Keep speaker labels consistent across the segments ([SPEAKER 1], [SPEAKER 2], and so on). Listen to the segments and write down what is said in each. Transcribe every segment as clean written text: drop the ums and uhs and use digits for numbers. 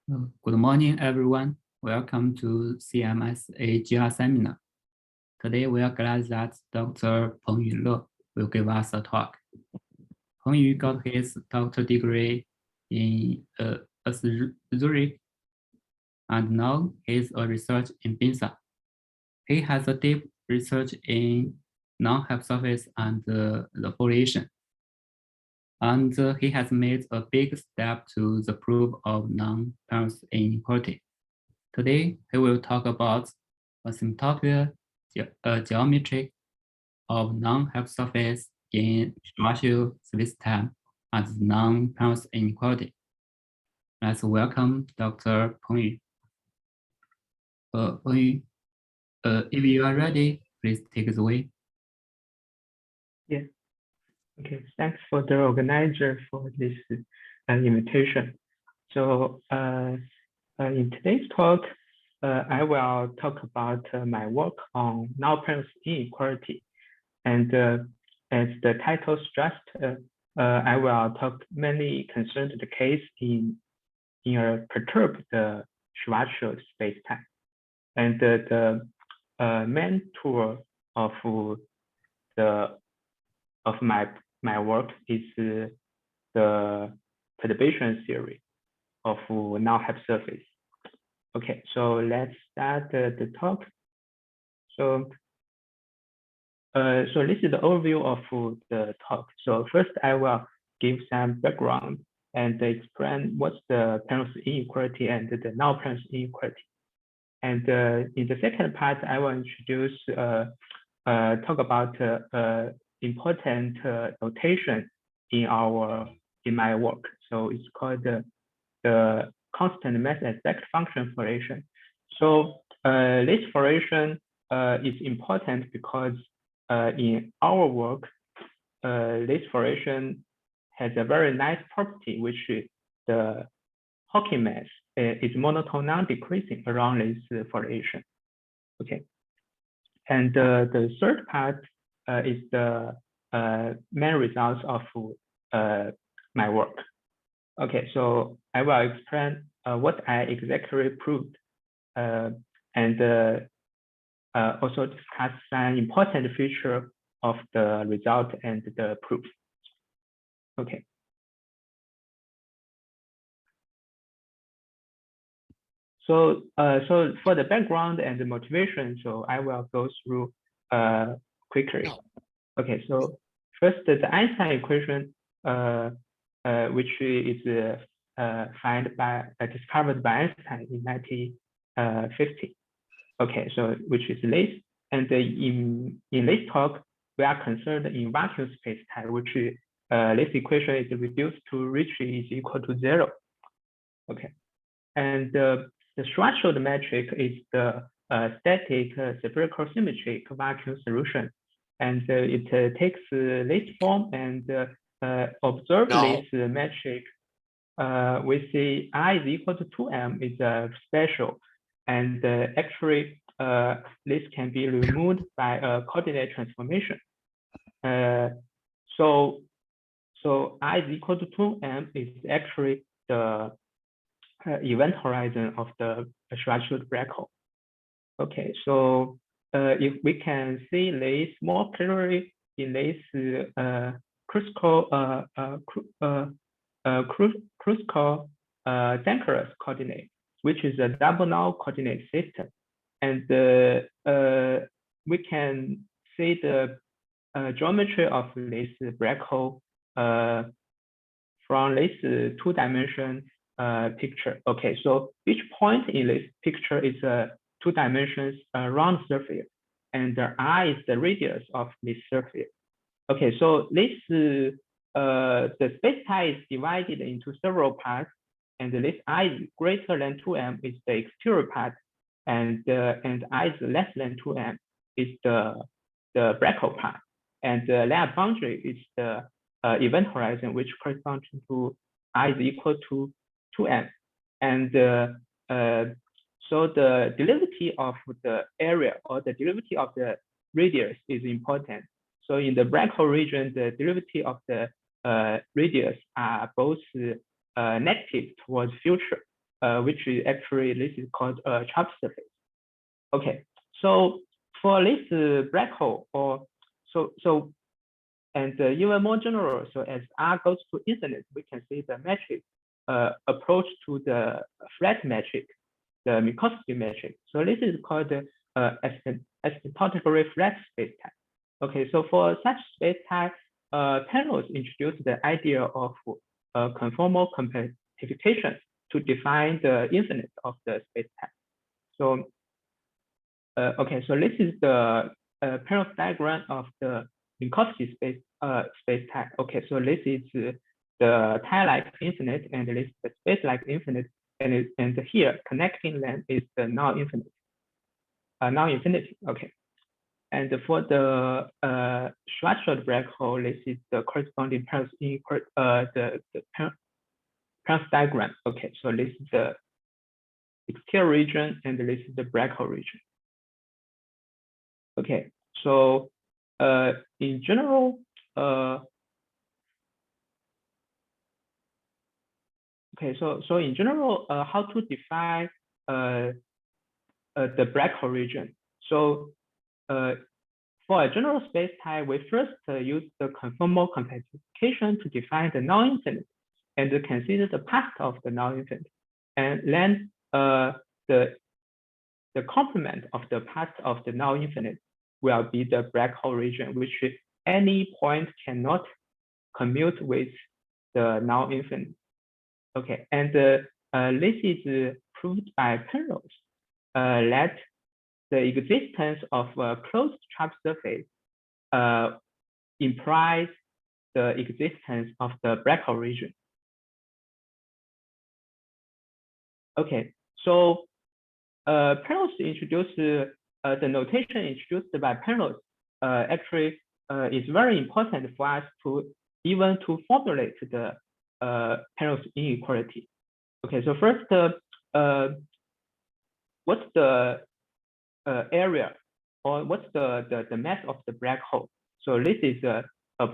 [SPEAKER 1] Good morning, everyone. Welcome to CMSA GR seminar. Today, we are glad that Dr. Pengyu will give us a talk. Pengyu got his doctoral degree in Zurich, and now he's a researcher in BIMSA. He has a deep research in non-hypersurface and the foliation. And he has made a big step to the proof of Null Penrose inequality. Today, he will talk about asymptotic geometry of non-hypersurface in Schwarzschild spacetime and Null Penrose inequality. Let's welcome Dr. Pengyu. Pengyu, if you are ready, please take it away.
[SPEAKER 2] Yeah. Okay, thanks for the organizer for this invitation. So in today's talk, I will talk about my work on Null Penrose inequality. And as the title suggests, I will talk mainly concerned the case in a perturbed Schwarzschild spacetime. And the main tool of my work is the perturbation theory of null hypersurface. Okay, so let's start the talk. So this is the overview of the talk. So first, I will give some background and explain what's the Penrose inequality and the null Penrose inequality. And in the second part, I will introduce talk about important notation in my work. So it's called the constant mass exact function foliation. So this foliation is important because in our work, this foliation has a very nice property, which is the Hawking mass is monotone non-decreasing around this foliation. Okay, and the third part is the main results of my work. Okay, so I will explain what I exactly proved and also discuss some important feature of the result and the proof. Okay. So for the background and the motivation, so I will go through quickly. Okay, so first the Einstein equation, which is discovered by Einstein in 1950. Okay, so which is this, and in this talk we are concerned in vacuum spacetime, which this equation is reduced to reach is equal to 0. Okay, and the Schwarzschild metric is the static spherical symmetric vacuum solution, and it takes this form and observe this metric. We see I is equal to 2m is special, and actually this can be removed by a coordinate transformation. So I is equal to 2m is actually the event horizon of the Schwarzschild black hole. Okay, so if we can see this more clearly in this Dankerous coordinate, which is a double null coordinate system, and we can see the geometry of this black hole from this two-dimension picture. Okay, so each point in this picture is a 2 dimensions round surface, and the I is the radius of this surface. Okay, so this the spacetime is divided into several parts, and this I is greater than 2m is the exterior part, and I is less than 2m is the black hole part, and the layer boundary is the event horizon, which corresponds to I is equal to 2m, and so the derivative of the area or the derivative of the radius is important. So in the black hole region, the derivative of the radius are both negative towards future. which is actually this is called a Schwarzschild. Okay, so for this black hole, or and even more general, so as R goes to infinite, we can see the metric approach to the flat metric, the minkowski metric. So this is called asymptotically flat spacetime. Okay, so for such spacetime, Penrose introduced the idea of conformal compactification to define the infinite of the spacetime. So, okay, so this is the Penrose diagram of the Minkowski spacetime. Okay, so this is the time-like infinite, and this is the space-like infinite, and here connecting them is the non-infinite, non-infinity. Okay, and for the Schwarzschild black hole, this is the corresponding Penrose Penrose diagram. Okay, so this is the exterior region, and this is the black hole region. Okay, so in general, okay, so in general, how to define the black hole region? So for a general spacetime, we first use the conformal compactification to define the non-infinite and consider the path of the non-infinite, and then the complement of the path of the non-infinite will be the black hole region, which any point cannot commute with the non-infinite. Okay, and this is proved by Penrose that the existence of a closed Schwarzschild surface implies the existence of the black hole region. Okay, so Penrose introduced the notation introduced by Penrose actually is very important for us to even to formulate the Penrose inequality. Okay, so first, what's the area, or what's the mass of the black hole? So this is a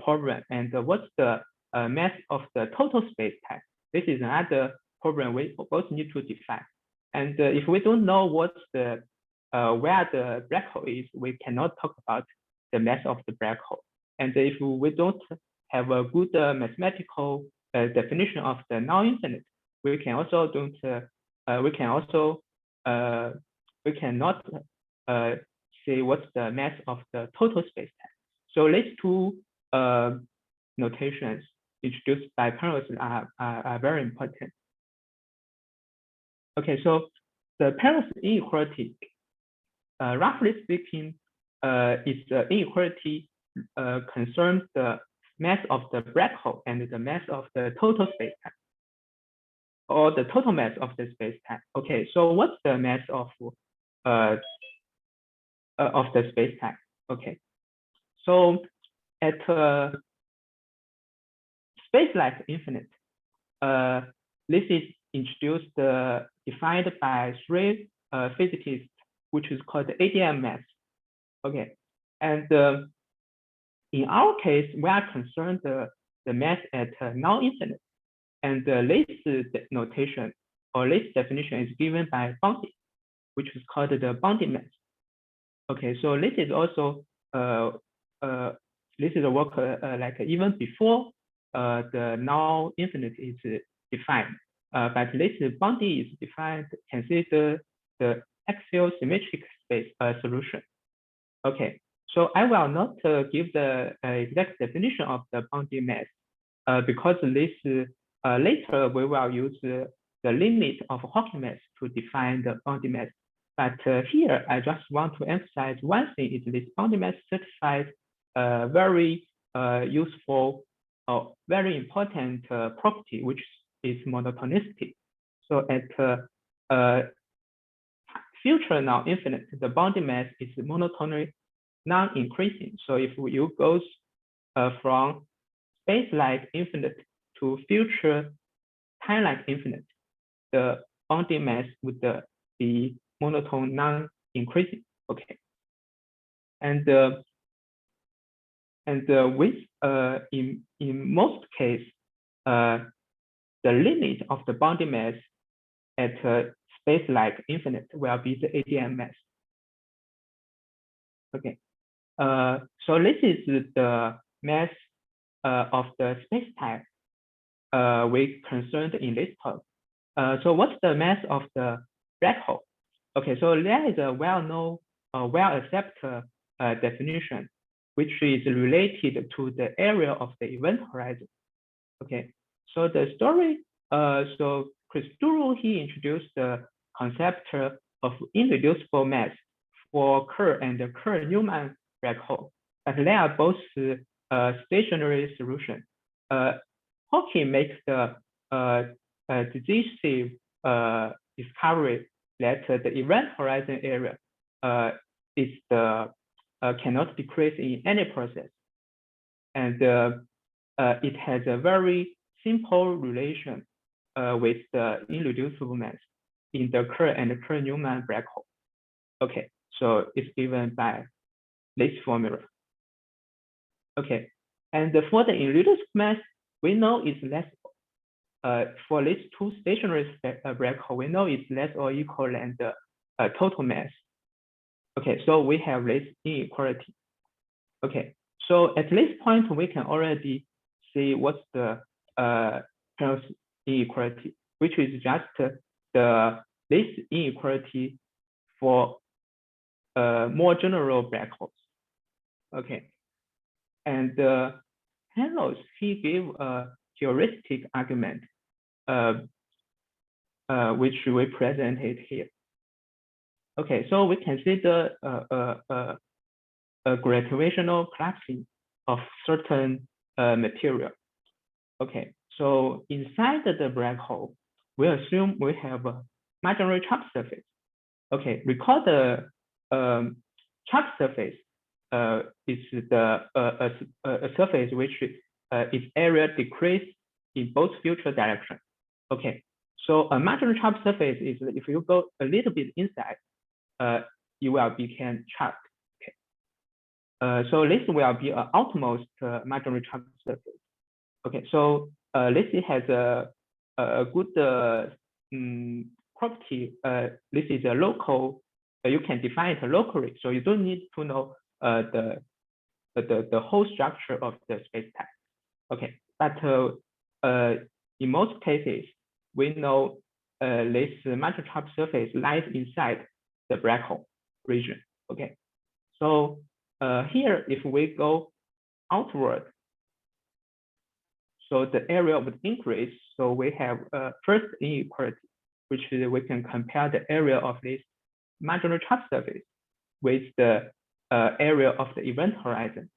[SPEAKER 2] problem. And what's the mass of the total spacetime? This is another problem we both need to define. And if we don't know what's the where the black hole is, we cannot talk about the mass of the black hole. And if we don't have a good mathematical definition of the non-infinite, we can also we cannot say what's the mass of the total spacetime. So these two notations introduced by Penrose are very important. Okay, so the Penrose inequality, roughly speaking, is the inequality concerns the mass of the black hole and the mass of the total spacetime, or the total mass of the spacetime. Okay, so what's the mass of the spacetime? Okay, so at space-like infinite, this is introduced, defined by three physicists, which is called the ADM mass. Okay, and in our case, we are concerned the mass at non-infinite, and this notation or this definition is given by Bondi, which is called the Bondi mass. Okay, so this is also this is a work like even before the non-infinite is defined, but this Bondi is defined consider the axial symmetric space solution. Okay, so I will not give the exact definition of the Bondi mass because this later we will use the limit of Hawking mass to define the Bondi mass. But here I just want to emphasize one thing: is this Bondi mass certifies very useful or very important property, which is monotonicity. So at future non-infinite, the Bondi mass is monotonic, non-increasing. So if you go from space-like infinite to future time-like infinite, the Bondi mass would be monotone, non-increasing. Okay, and with in most cases, the limit of the Bondi mass at a space like infinite will be the ADM mass. Okay. So this is the mass of the space-time we concerned in this talk. So what's the mass of the black hole? Okay, so there is a well-known, well-accepted definition, which is related to the area of the event horizon. Okay, so the story, so Christodoulou, he introduced the concept of irreducible mass for Kerr and the Kerr-Newman black hole, but they are both stationary solution. Hawking makes the decisive discovery that the event horizon area is the cannot decrease in any process, and it has a very simple relation with the irreducible mass in the Kerr and the Kerr-Newman black hole. Okay, so it's given by this formula. Okay, and for the irreducible mass, we know it's less. For these two stationary black hole, we know it's less or equal than the total mass. Okay, so we have this inequality. Okay, so at this point, we can already see what's the Penrose inequality, which is just this inequality for more general black holes. Okay, and Penrose, he gave a heuristic argument, which we presented here. Okay, so we consider a gravitational collapsing of certain material. Okay, so inside the black hole, we assume we have a marginal charge surface. Okay, recall the charge surface is the a surface which its area decrease in both future directions. Okay, so a marginal charge surface is if you go a little bit inside, you will become charged. Okay, so this will be an outmost marginal charge surface. Okay, so this has a good property. This is a local. You can define it locally, so you don't need to know the whole structure of the space-time. Okay, but in most cases, we know this marginal charge surface lies inside the black hole region. Okay, so here, if we go outward, so the area of the increase, so we have first inequality, which is we can compare the area of this marginal charge surface with the area of the event horizon.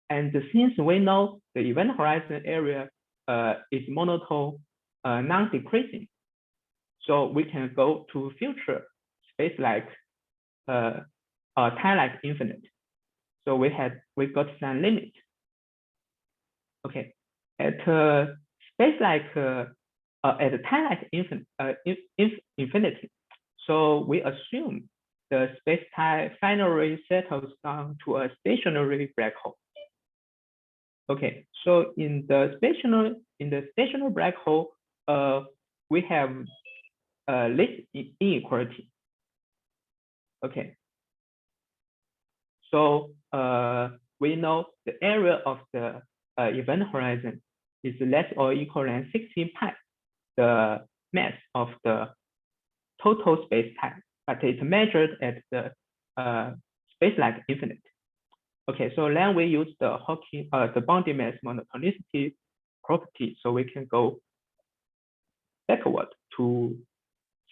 [SPEAKER 2] And since we know the event horizon area is monotone, non-decreasing, so we can go to future space like time like infinite. So we got some limit. Okay, at space like at time like infinity. So we assume the space-time finally settles down to a stationary black hole. Okay, so in the stationary black hole, we have this inequality. Okay, so we know the area of the event horizon is less or equal than 16 pi, the mass of the total space-time, but it's measured at the space like infinite. Okay, so then we use the Hawking, the Bondi mass monotonicity property, so we can go backward to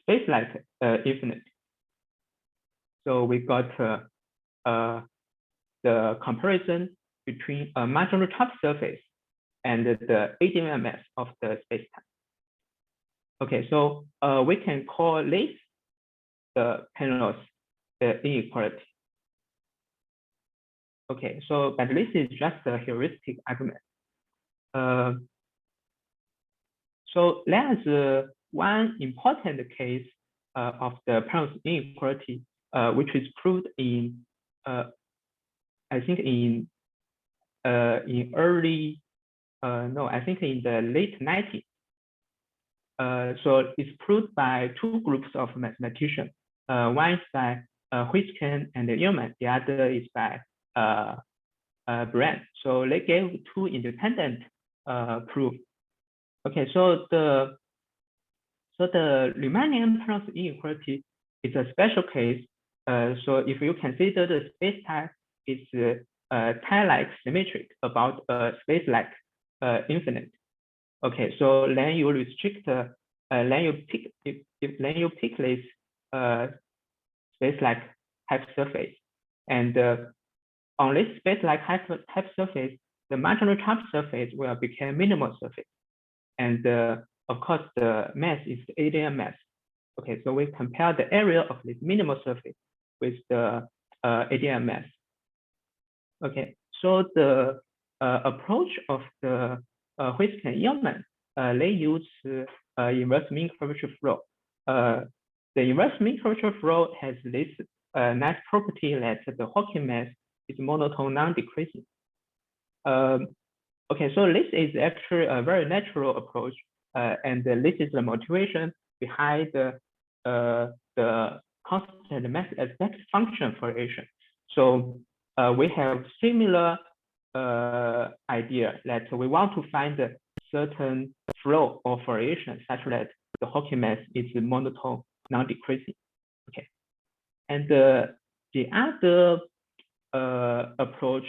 [SPEAKER 2] space like infinite. So we got the comparison between a marginal charge surface and the ADM mass of the space-time. Okay, so we can call this the Penrose inequality. Okay, so but this is just a heuristic argument. So there's one important case of the Penrose inequality, which is proved in I think in early I think in the late 90s. So it's proved by two groups of mathematicians. One is by Huisken and Yeoman. The other is by Brand. So they gave two independent proof. Okay, so the Riemannian-Penrose inequality is a special case. So if you consider the space-time is time-like symmetric about a space-like infinite. Okay, so then you restrict, then you pick this space-like hypersurface, and on this space-like hypersurface, the marginal charge surface will become minimal surface, and of course the mass is the ADM mass. Okay, so we compare the area of this minimal surface with the ADM mass. Okay, so the approach of the Huisken and Yeoman, they use inverse mean curvature flow. The inverse mean curvature flow has this nice property that the Hawking mass is monotone non-decreasing. Okay, so this is actually a very natural approach, and this is the motivation behind the constant mass aspect function variation. So we have similar idea that we want to find a certain flow of variation such that the Hawking mass is monotone non-decreasing. Okay, and the other approach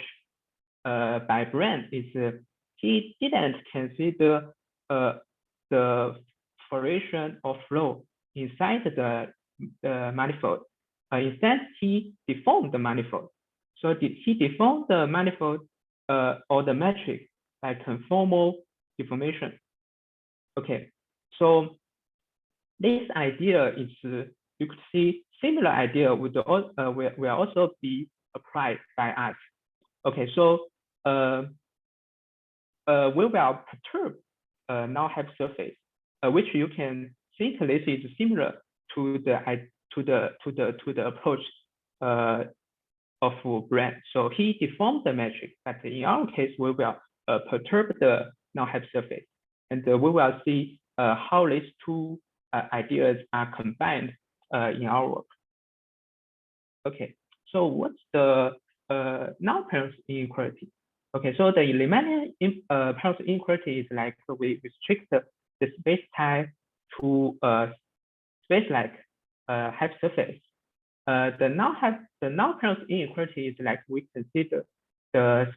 [SPEAKER 2] by Brand is he didn't consider the variation of flow inside the manifold. Instead, he deformed the manifold. So he deformed the manifold or the metric by conformal deformation. Okay, so this idea is you could see similar idea would will also be applied by us. Okay, so we will perturb null hypersurface, which you can think this is similar to the approach of Brand. So he deformed the metric, but in our case, we will perturb the null hypersurface, and we will see how these two ideas are combined in our work. Okay, so what's the Null Penrose inequality? Okay, so the Riemannian-Penrose inequality is like we restrict the space-time to space-like hypersurface. The Null Penrose inequality is like we consider the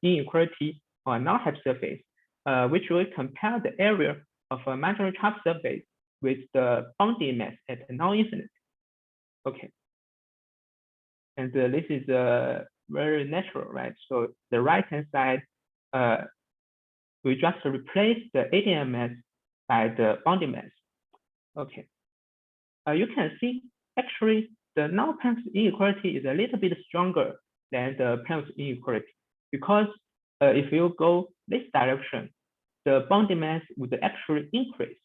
[SPEAKER 2] inequality on null hypersurface, which will compare the area of a marginal charge surface with the Bondi mass at non-infinite. Okay, and this is very natural, right? So the right-hand side, we just replace the ADM mass by the Bondi mass. Okay, you can see actually the Null Penrose inequality is a little bit stronger than the Penrose inequality, because if you go this direction, the Bondi mass would actually increase.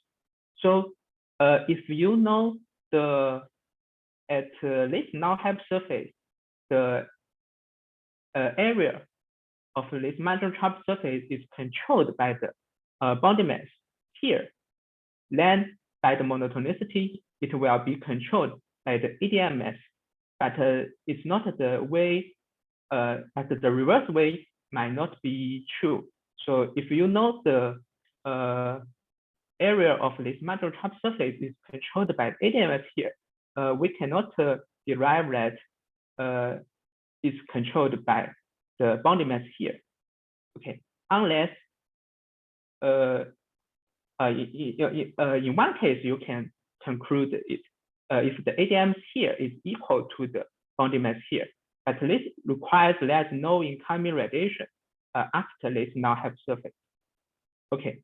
[SPEAKER 2] So if you know at this null hypersurface, the area of this marginal charge surface is controlled by the Bondi mass here, then by the monotonicity, it will be controlled by the ADM mass, but it's not the way, but the reverse way might not be true. So if you know the area of this marginal charge surface is controlled by ADM mass here, we cannot derive that is controlled by the Bondi mass here. Okay, unless in one case you can conclude it if the ADM here is equal to the Bondi mass here, but this requires there's no incoming radiation after this null hypersurface. Okay.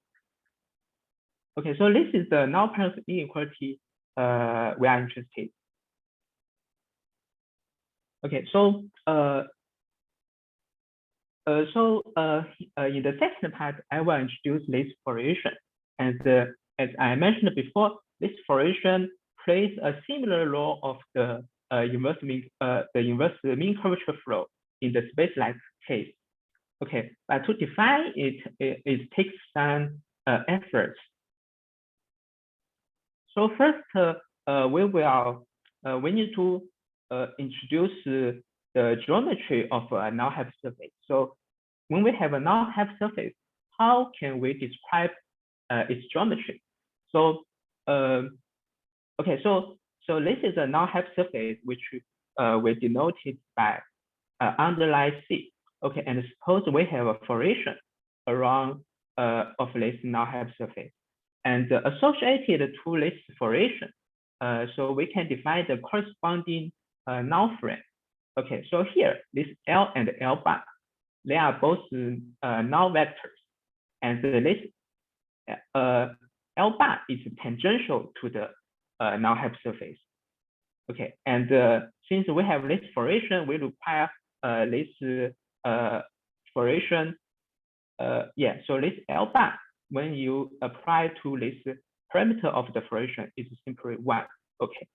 [SPEAKER 2] Okay, so this is the Null Penrose inequality we are interested. Okay, so in the second part, I will introduce this variation, and as I mentioned before, this variation plays a similar role of the inverse mean curvature flow in the space-like case. Okay, but to define it, it takes some efforts. So first, we need to introduce the geometry of a null hypersurface. So when we have a null hypersurface, how can we describe its geometry? So okay, so this is a null hypersurface which we denoted by underline C. Okay, and suppose we have a foration around of this null hypersurface, and associated to this foration, so we can define the corresponding null frame. Okay, so here this L and L bar, they are both null vectors, and this L bar is tangential to the null hypersurface. Okay, and since we have this foration, we require this foration. Yeah, so this L bar, when you apply to this parameter of the foration, is simply 1. Okay,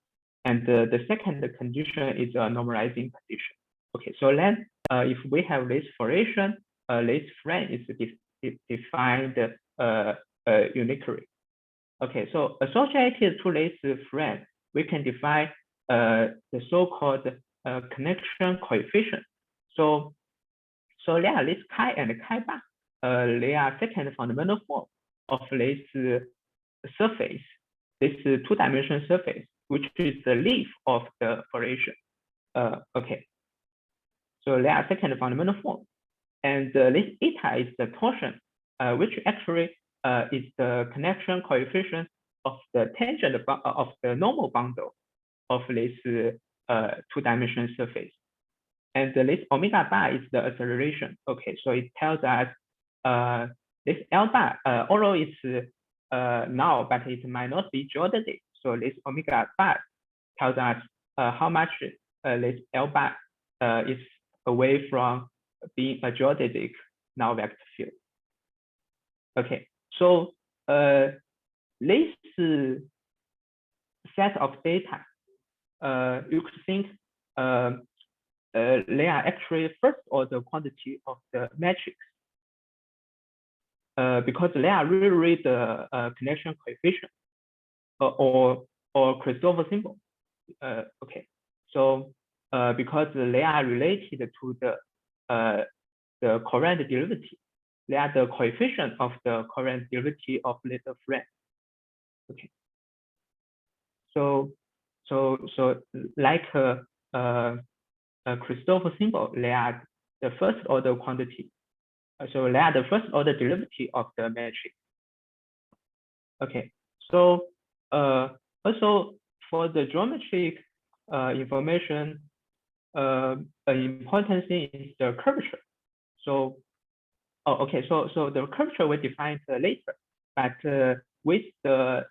[SPEAKER 2] and the second condition is a normalizing condition. Okay, so then if we have this foration, this frame is defined uniquely. Okay, so associated to this frame, we can define the so-called connection coefficient. So there are this chi and chi bar. They are second fundamental form of this surface, this two-dimensional surface, which is the leaf of the foration. Okay, so they are second fundamental form, and this eta is the torsion, which actually is the connection coefficient of the tangent of the normal bundle of this two-dimensional surface. And this omega bar is the acceleration. Okay, so it tells us this L bar, although it's null, but it might not be geodetic. So this omega bar tells us how much this L bar is away from being a geodetic null vector field. Okay, so this set of data, you could think they are actually first order quantity of the matrix, because they are really the connection coefficient or Christodoulou symbol. Okay, so because they are related to the current derivative, they are the coefficient of the current derivative of little frame. Okay, so like Christodoulou symbol, they are the first order quantity. So they are the first order derivative of the matrix. Okay, so also for the geometric information, an important thing is the curvature. So okay, so the curvature we defined later, but with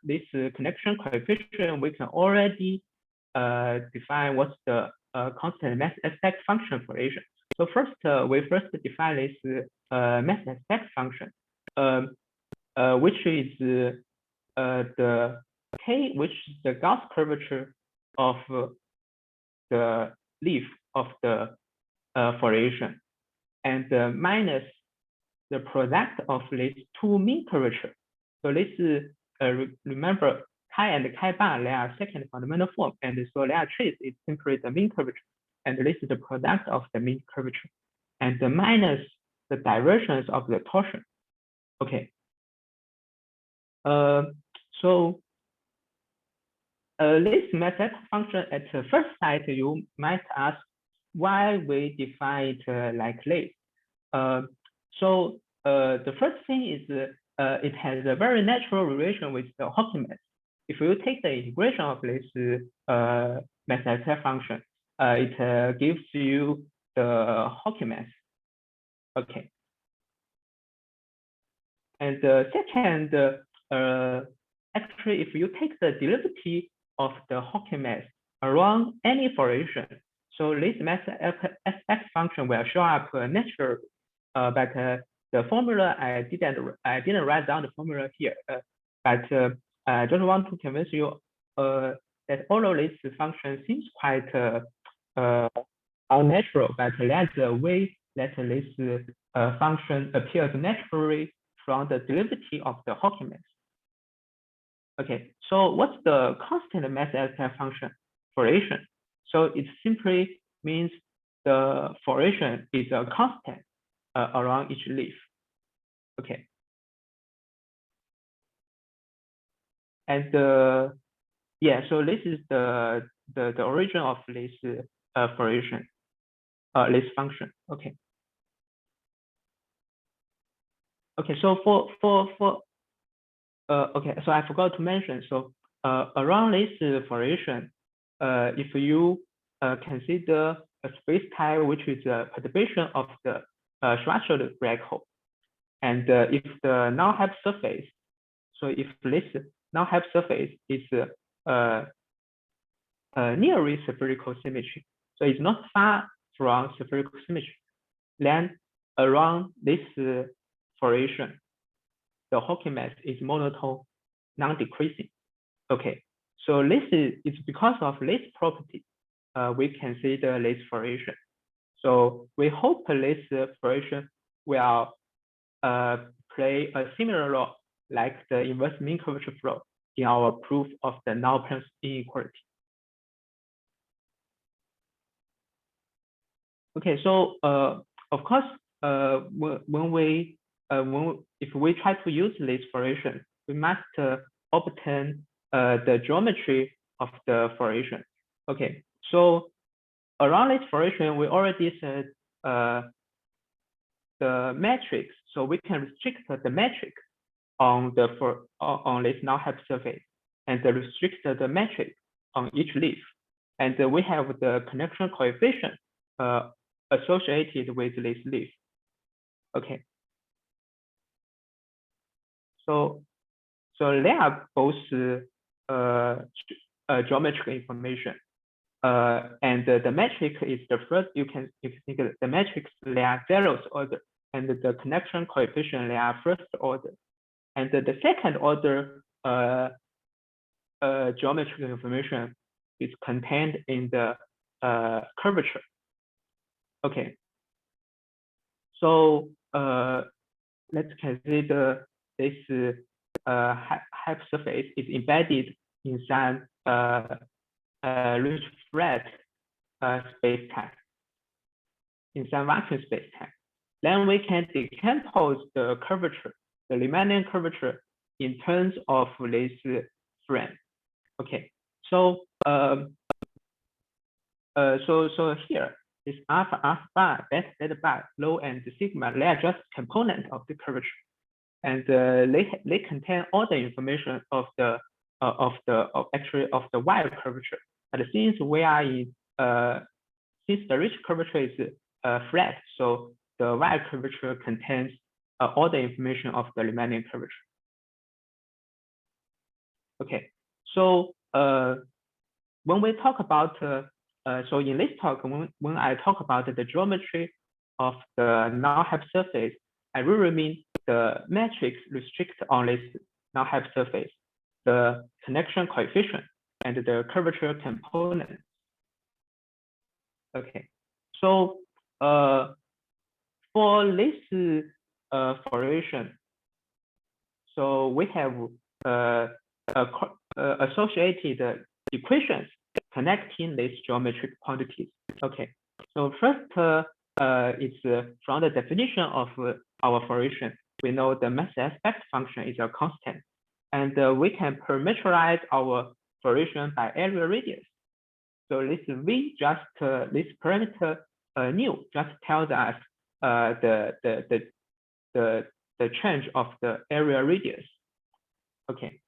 [SPEAKER 2] this connection coefficient, we can already define what's the constant mass aspect function for Asia. So first, we first define this mass aspect function, which is the K, which is the Gauss curvature of the leaf of the foration, and minus the product of these two mean curvature. So this remember chi and chi bar, they are second fundamental form, and so their trace is simply the mean curvature, and this is the product of the mean curvature, and the minus the divergence of the torsion. Okay. So this method function at the first sight, you might ask why we define it like this. So the first thing is it has a very natural relation with the Hawking mass. If you take the integration of this mass function, it gives you the Hawking mass. Okay. And second, actually, if you take the derivative of the Hawking mass around any foration, so this mass aspect function will show up naturally. But the formula, I didn't write down the formula here. But I just want to convince you that although this function seems quite unnatural, but that's the way that this function appears naturally from the derivative of the Hawking mass. Okay, so what's the constant mass aspect function fluctuation? So it simply means the fluctuation is a constant around each leaf. Okay. And yeah, so this is the origin of this fluctuation, this function. Okay. Okay, so okay, so I forgot to mention. So around this fluctuation, if you consider a space-time which is a perturbation of the Schwarzschild black hole, and if the null hypersurface, so if this null hypersurface is nearly spherical symmetry, so it's not far from spherical symmetry, then around this fluctuation, the Hawking mass is monotone, non-decreasing. Okay, so this is it's because of this property we consider this fluctuation. So we hope this fluctuation will play a similar role like the inverse mean curvature flow in our proof of the Null Penrose inequality. Okay, so of course, if we try to use this fluctuation, we must obtain the geometry of the fluctuation. Okay, so around this fluctuation, we already said the matrix. So we can restrict the metric on this null hypersurface and restrict the metric on each leaf. And we have the connection coefficient associated with this leaf. Okay. So they are both geometric information. And the metric is the first, you can think of the metrics, they are zeroth order, and the connection coefficient, they are first order. And the second order geometric information is contained in the curvature. Okay. So let's consider this hypersurface is embedded in some rich flat space-time, in some vacuum space-time. Then we can decompose the curvature, the Riemannian curvature, in terms of this frame. Okay, so so here is alpha, alpha bar, beta, beta bar, rho, and sigma. They are just components of the curvature, and they contain all the information of the Y curvature. And since we are in since the rich curvature is flat, so the Y curvature contains all the information of the Riemannian curvature. Okay, so when we talk about so in this talk, when I talk about the geometry of the null hypersurface, I really mean the matrix restrict on this null hypersurface, the connection coefficient, and the curvature component. Okay, so for this fluctuation, so we have associated equations connecting these geometric quantities. Okay, so first it's from the definition of our fluctuation, we know the mass aspect function is a constant, and we can parameterize our fluctuation by area radius. So this V just this parameter nu just tells us the change of the area radius. Okay.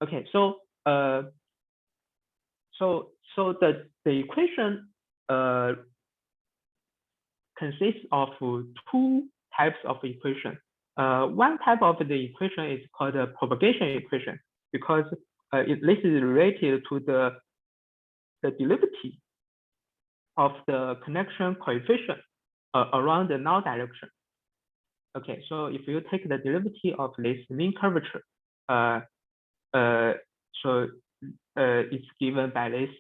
[SPEAKER 2] Okay, so so the equation consists of two types of equation. One type of the equation is called the propagation equation, because this is related to the derivative of the connection coefficient around the null direction. Okay, so if you take the derivative of this mean curvature, so it's given by these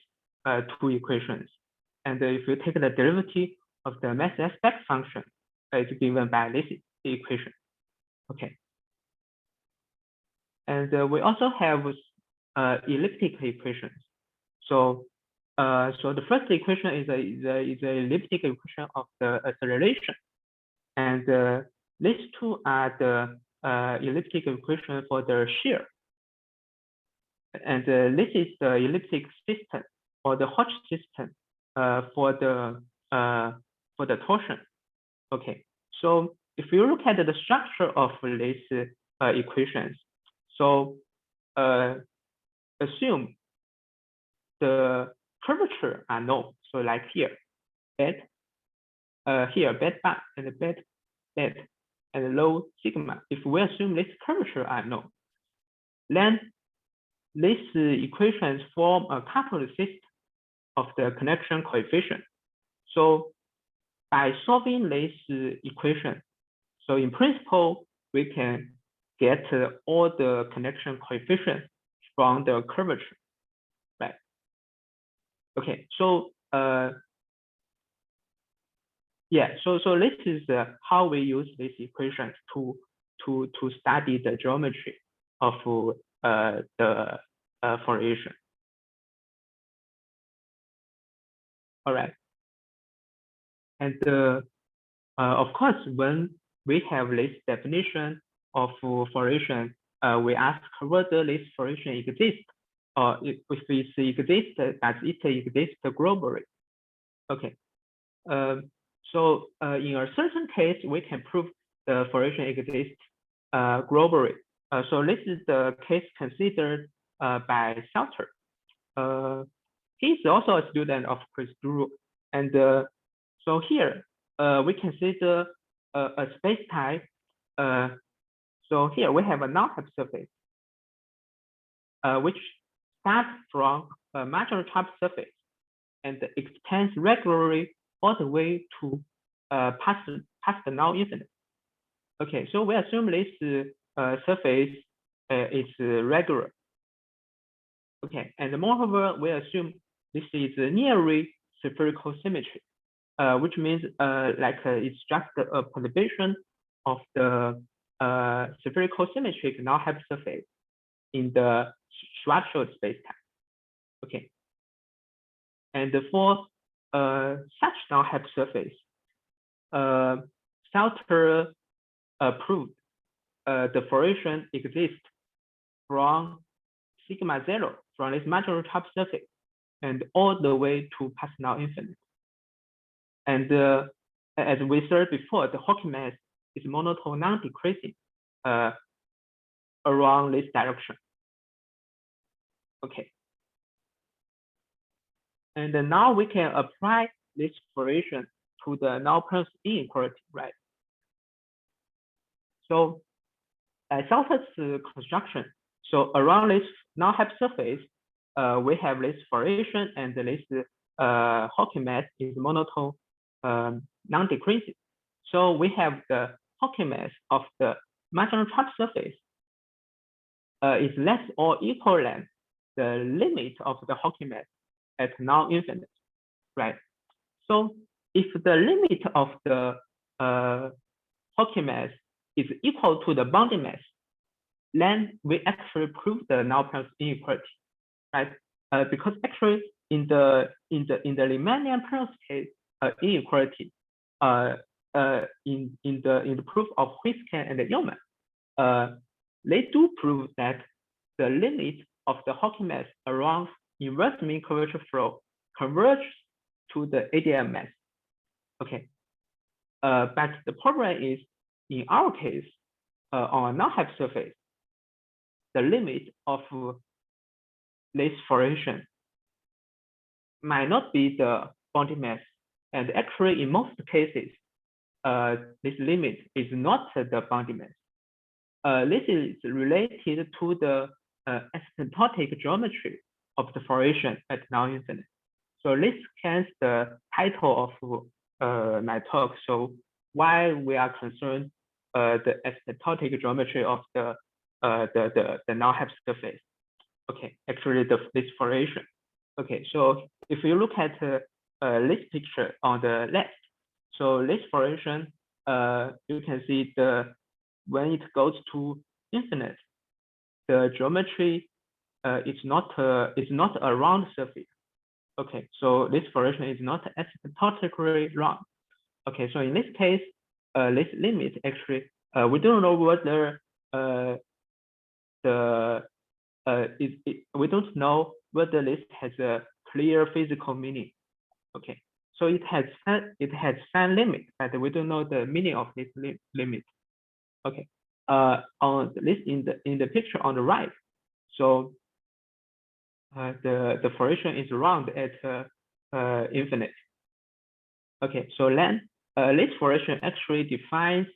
[SPEAKER 2] two equations. And if you take the derivative of the mass aspect function, is given by this equation. Okay. And we also have elliptic equations. So the first equation is a elliptic equation of the acceleration, and these two are the elliptic equation for the shear. And this is the elliptic system or the Hodge system for the torsion. Okay, so if you look at the structure of these equations, so assume the curvature are known. So like here, bed, here bed bar and bed and low sigma. If we assume this curvature are known, then these equations form a coupled system of the connection coefficient. So by solving this equation, so in principle, we can get all the connection coefficients from the curvature, right? Okay, so yeah, so this is how we use these equations to study the geometry of the formation. All right, and of course, when we have this definition of formation, we ask whether this formation exists, or if it exists, does it exist globally? Okay. So in a certain case, we can prove the formation exists globally. So this is the case considered by Sauter. He's also a student of Christodoulou, and so here we consider a spacetime. So here we have a null hypersurface, which starts from a marginal type surface and extends regularly all the way to past the null infinite. Okay, so we assume this surface is regular. Okay, and moreover, we assume this is nearly spherical symmetry, which means it's just a perturbation of the spherical symmetric null hypersurface in the Schwarzschild spacetime. Okay, and for such null hypersurface, Sauter proved the formation exists from sigma 0 from this marginal type surface and all the way to past null infinite. And as we said before, the Hawking mass is monotone non-decreasing around this direction. Okay. And now we can apply this formation to the Null Penrose inequality, right? So Sauter's construction. So around this null hypersurface, we have this formation, and this Hawking mass is monotone non-decreasing. So we have the Hawking mass of the marginal type surface is less or equal than the limit of the Hawking mass at null infinite, right? So if the limit of the Hawking mass is equal to the bounding mass, then we actually prove the Null Penrose inequality, right? Because actually in the Riemannian Penrose case inequality, in the proof of Huisken and Yeoman, they do prove that the limit of the Hawking mass around inverse mean curvature flow converges to the ADM mass. Okay, but the problem is in our case on a null hypersurface, the limit of this formation might not be the bounding mass, and actually in most cases, this limit is not the bounding mass. This is related to the asymptotic geometry of the formation at null infinite. So this is the title of my talk. So why we are concerned the asymptotic geometry of the null hypersurface. Okay, actually this formation. Okay, so if you look at this picture on the left, so this formation you can see when it goes to infinite, the geometry is not a round surface. Okay, so this formation is not asymptotically round. Okay, so in this case, this limit actually we don't know whether we don't know whether this has a clear physical meaning. Okay, so it has some limit, but we don't know the meaning of this limit. Okay, on this in the picture on the right, so the formation is round at infinite. Okay, so then this formation actually defines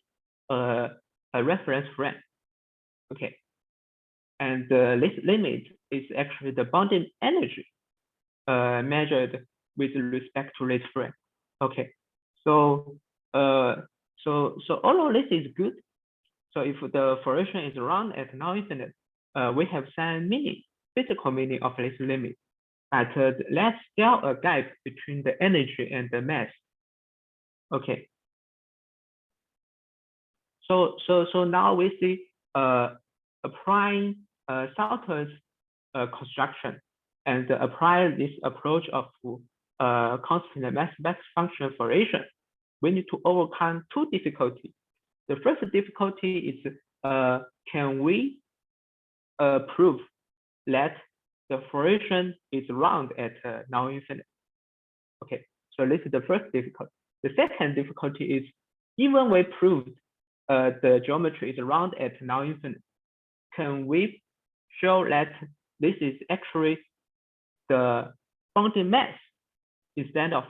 [SPEAKER 2] a reference frame. Okay, and this limit is actually the bonding energy measured with respect to this frame. Okay, so all of this is good. So if the formation is round at non-infinite, we have some meaning, physical meaning of this limit. But let's still a gap between the energy and the mass. Okay. So now we see applying Sauter's construction and apply this approach of constant mass function formation. We need to overcome two difficulties. The first difficulty is can we prove that the formation is round at non-infinite? Okay, so this is the first difficulty. The second difficulty is even we proved the geometry is round at non-infinite, can we show that this is actually the bounding mass instead of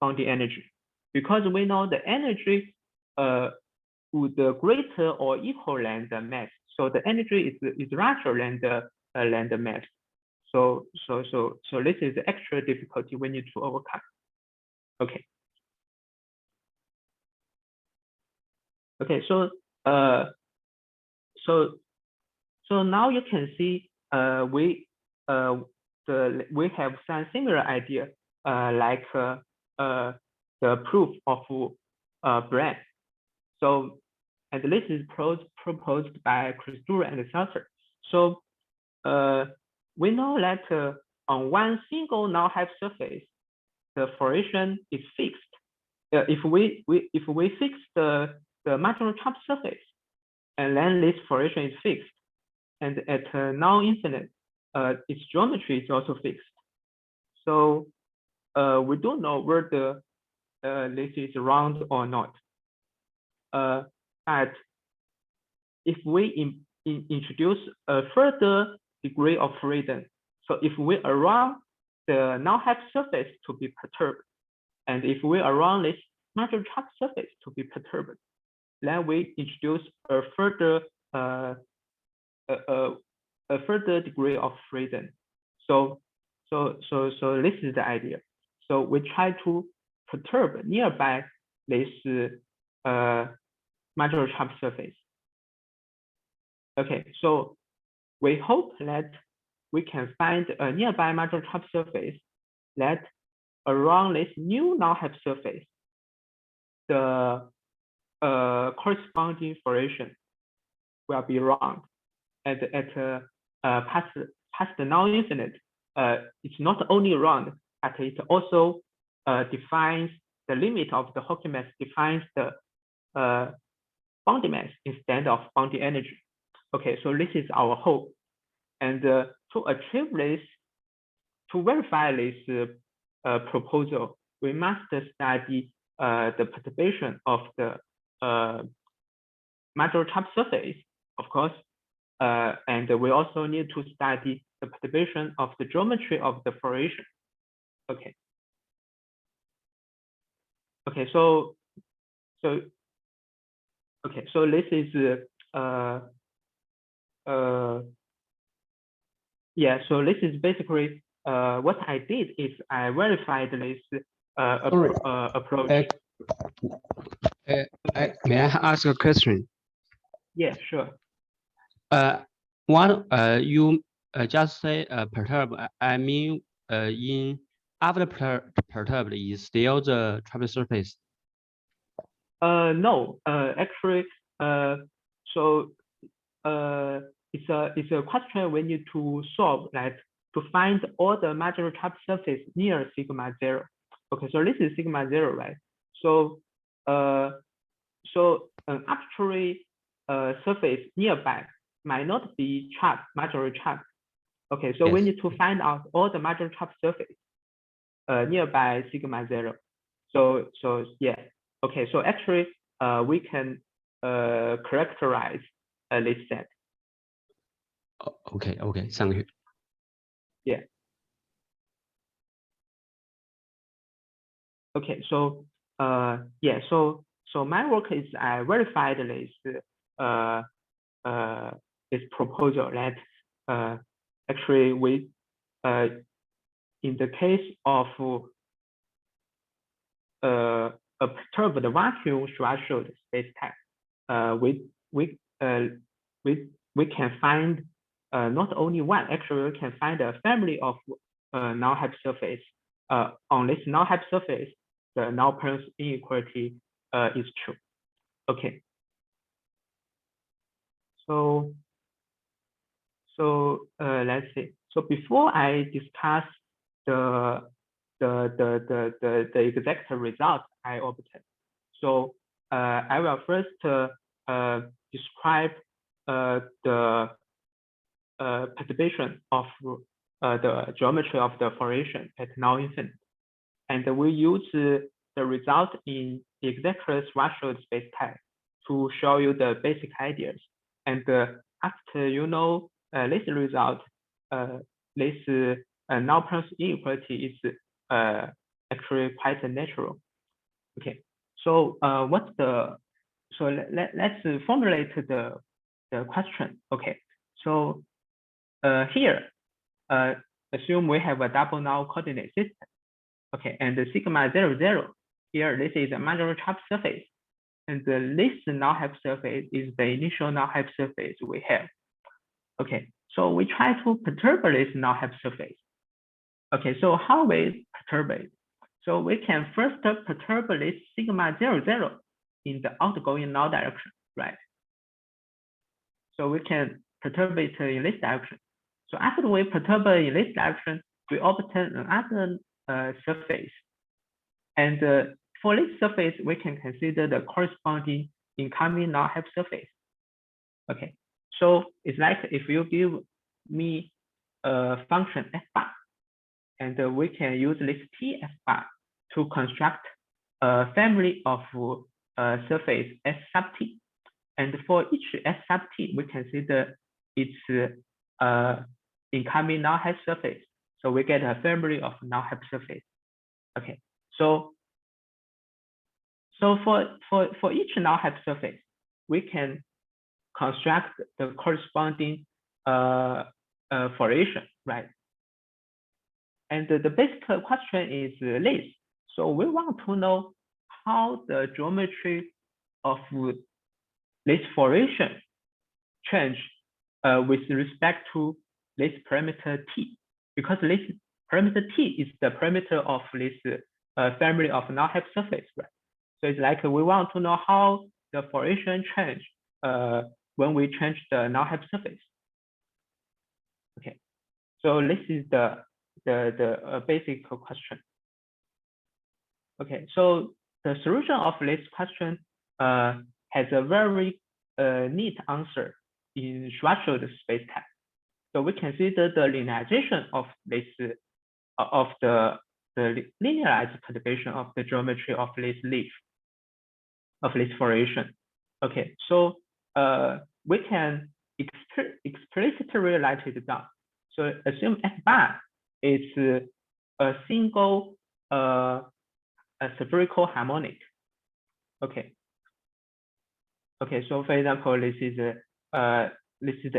[SPEAKER 2] bounding energy? Because we know the energy would greater or equal than the mass. So the energy is larger than the mass. So this is the extra difficulty we need to overcome. Okay. Okay, so now you can see we have some similar idea like the proof of brand. So, and this is proposed by Christodoulou and Sauter. So we know that on one single null hypersurface, the formation is fixed. If we fix the marginal top surface, and then this formation is fixed, and at non-infinite, its geometry is also fixed. So we don't know whether this is round or not. But if we introduce a further degree of freedom, so if we allow the null hypersurface to be perturbed, and if we allow this marginal top surface to be perturbed, then we introduce a further degree of freedom. So this is the idea. So we try to perturb nearby this marginal top surface. Okay, so we hope that we can find a nearby marginal top surface that around this new null hypersurface, the corresponding formation will be round. And at past the non-infinite, it's not only round, but it also defines the limit of the Hawking mass, defines the bounding mass instead of bounding energy. Okay, so this is our hope. And to achieve this, to verify this proposal, we must study the perturbation of the marginal top surface, of course, and we also need to study the perturbation of the geometry of the formation. Okay. Okay, so this is yeah. So this is basically what I did is I verified this approach.
[SPEAKER 3] May I ask a question?
[SPEAKER 2] Yeah, sure.
[SPEAKER 3] You just say perturb. I mean, in after perturbed is still the trapezoid surface.
[SPEAKER 2] No, actually, so it's a question we need to solve, like to find all the marginal trapped surface near sigma 0. Okay, so this is sigma 0, right? So an arbitrary surface nearby might not be trapped, marginally trapped. Okay, so we
[SPEAKER 3] Yes.
[SPEAKER 2] need to find out all the marginal trapped surface nearby sigma 0. So yeah, okay, so actually we can characterize this set.
[SPEAKER 3] Okay, okay, thank you.
[SPEAKER 2] Yeah. Okay, so yeah, so my work is I verified this proposal that actually we in the case of a perturbed vacuum Schwarzschild spacetime, we can find not only one, actually we can find a family of null hypersurface. On this null hypersurface, the Null Penrose inequality is true. Okay. So let's see. So before I discuss the exact result I obtained, so I will first describe the perturbation of the geometry of the formation at null infinite, and we use the result in exactly Schwarzschild spacetime to show you the basic ideas. And after you know this result, this Null Penrose inequality is actually quite natural. Okay, so what's the, so let's formulate the question. Okay, so here assume we have a double null coordinate system. Okay, and the sigma 0, 0 here, this is a marginal trapped surface, and this null hypersurface is the initial null hypersurface we have. Okay, so we try to perturb this null hypersurface. Okay, so how we perturb it? So we can first perturb this sigma 0, 0 in the outgoing null direction, right? So we can perturb it in this direction. So after we perturb it in this direction, we obtain another surface. And for this surface, we can consider the corresponding incoming null hypersurface. Okay, so it's like if you give me a function f bar, and we can use this t f bar to construct a family of surface s sub t. And for each s sub t, we consider its incoming null hypersurface. So we get a family of null hypersurface. Okay, so for each null hypersurface, we can construct the corresponding formation, right? And the basic question is this. So we want to know how the geometry of this formation change with respect to this parameter t, because this parameter t is the parameter of this family of null hypersurface, right? So it's like we want to know how the formation change when we change the null hypersurface. Okay, so this is the basic question. Okay, so the solution of this question has a very neat answer in Schwarzschild spacetime. So we consider the linearization of this of the linearized perturbation of the geometry of this leaf of this formation. Okay, so we can explicitly write it down. So assume f bar is a single a spherical harmonic. Okay. Okay, so for example, this is the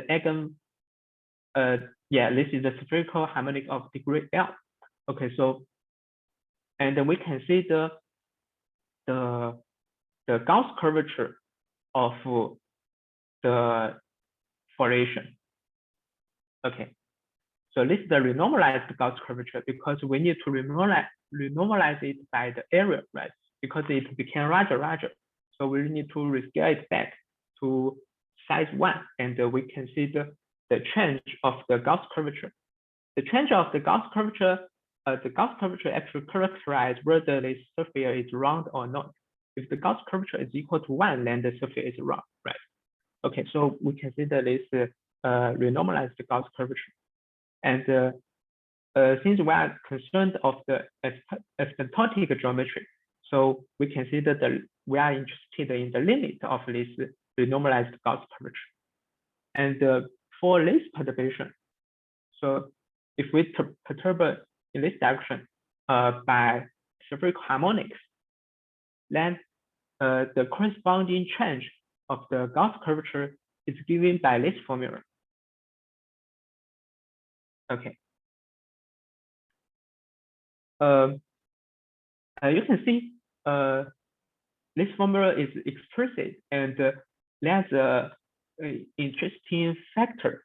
[SPEAKER 2] eigen this is the spherical harmonic of degree L. Okay, so and we consider the Gauss curvature of the formation. Okay, so this is the renormalized Gauss curvature because we need to renormalize it by the area, right? Because it became larger. So we need to rescale it back to size 1, and we consider the change of the Gauss curvature. The change of the Gauss curvature actually characterizes whether the sphere is round or not. If the Gauss curvature is equal to 1, then the sphere is round, right? Okay, so we consider this renormalized Gauss curvature. And since we are concerned of the asymptotic geometry, so we consider we are interested in the limit of this renormalized Gauss curvature. And for this perturbation, so if we perturb in this direction by spherical harmonics, then the corresponding change of the Gauss curvature is given by this formula. Okay. You can see this formula is explicit, and there's an interesting factor,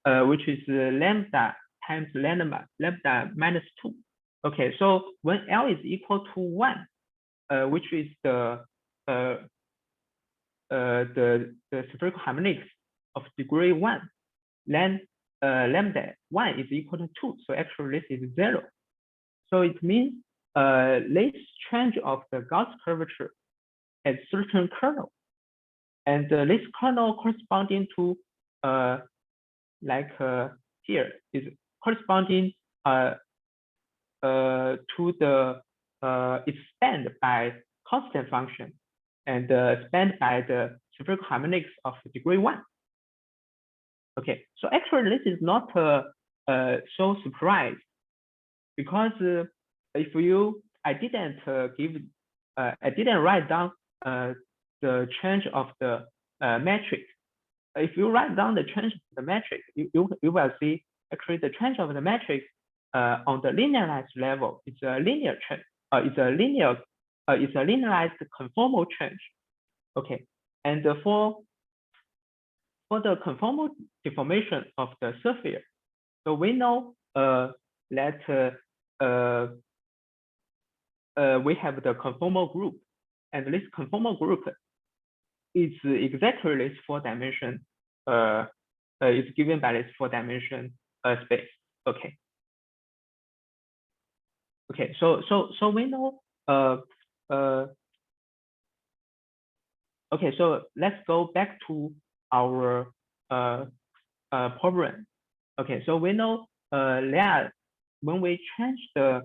[SPEAKER 2] which is lambda times lambda minus 2. Okay, so when L is equal to 1, which is the spherical harmonics of degree 1, then lambda 1 is equal to 2. So actually this is 0. So it means this change of the Gauss curvature at certain kernel, and this kernel corresponding to here is corresponding to the expand by constant function and expand by the spherical harmonics of degree 1. Okay, so actually this is not so surprised, because if I didn't write down the change of the metric. If you write down the change of the metric, you will see actually the change of the metric on the linearized level. It's a linear change. It's a linearized conformal change. Okay, and for the conformal deformation of the sphere, so we know that we have the conformal group, and this conformal group is exactly this 4-dimension. Is given by this 4-dimension space. Okay. Okay. So we know. Okay. So let's go back to our problem. Okay. So we know that when we change the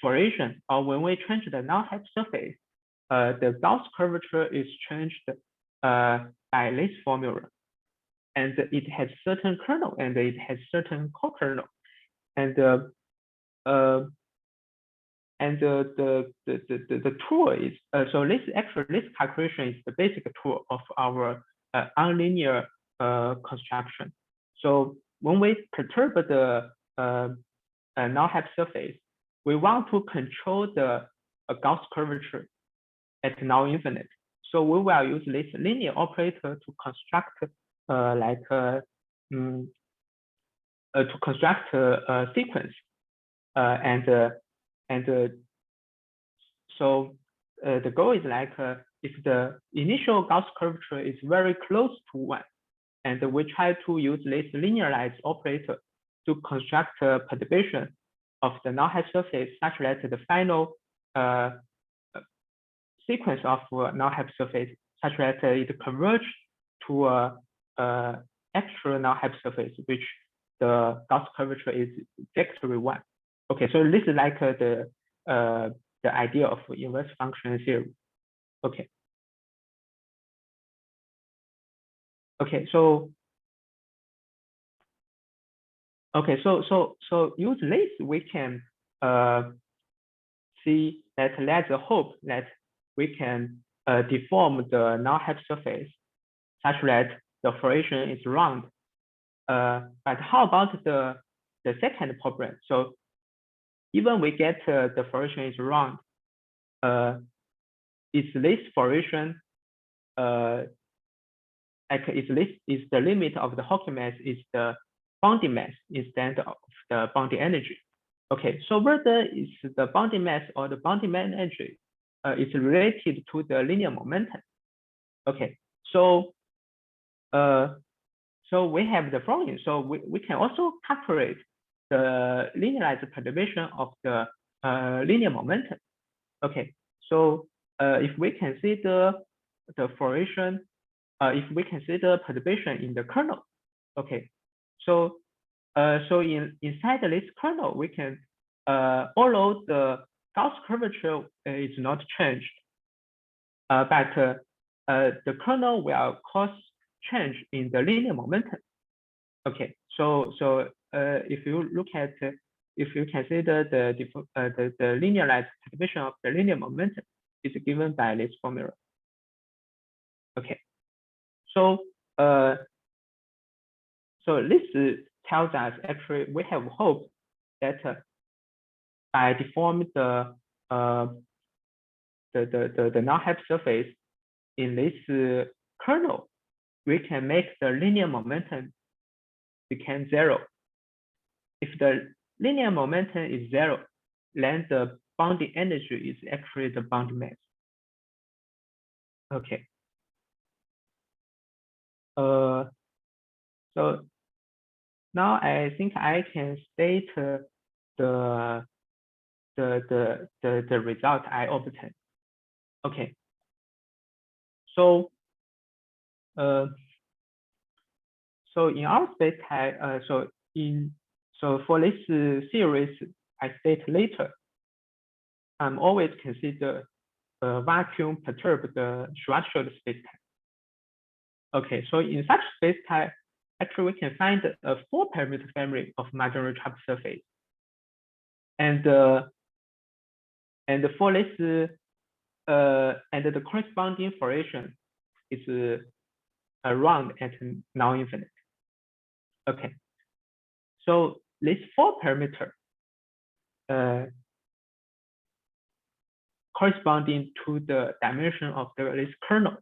[SPEAKER 2] formation, or when we change the null hypersurface, the Gauss curvature is changed by this formula, and it has certain kernel and it has certain co-kernel, and the tool is so this calculation is the basic tool of our unlinear construction. So when we perturb the null hypersurface, we want to control the Gauss curvature at null infinite. So we will use this linear operator to construct a sequence, so the goal is if the initial Gauss curvature is very close to 1, and we try to use this linearized operator to construct a perturbation of the null hypersurface such that the final sequence of null hypersurface such that it converges to a actual null hypersurface, which the Gauss curvature is exactly 1. Okay, so this is the idea of inverse function theory. Okay. Okay, so use this, we can see that there's a hope that we can deform the null hypersurface such that the formation is round. But how about the second problem? So even we get the formation is round, is this formation is the limit of the Hawking mass is the Bondi mass instead of the Bondi energy. Okay, so whether it's the Bondi mass or the Bondi energy, is related to the linear momentum. Okay, so we have the following. So we can also calculate the linearized perturbation of the linear momentum. Okay, so if we consider the formation, if we consider perturbation in the kernel, okay, so inside this kernel, we can although the Gauss curvature is not changed, but the kernel will cause change in the linear momentum. Okay, so if you look at if you consider the linearized perturbation of the linear momentum, is given by this formula. Okay, so this tells us actually we have hope that by deforming the null hypersurface in this kernel, we can make the linear momentum become 0. If the linear momentum is 0, then the Bondi energy is actually the Bondi mass. Okay. So now I think I can state the result I obtained. Okay. So in our spacetime, so for this series I state later, I'm always consider vacuum perturbed Schwarzschild spacetime. Okay, so in such spacetime, actually we can find a 4-parameter family of marginal trapped surface, and for this and the corresponding formation is around at non-infinite. Okay, so this 4-parameter corresponding to the dimension of this kernel.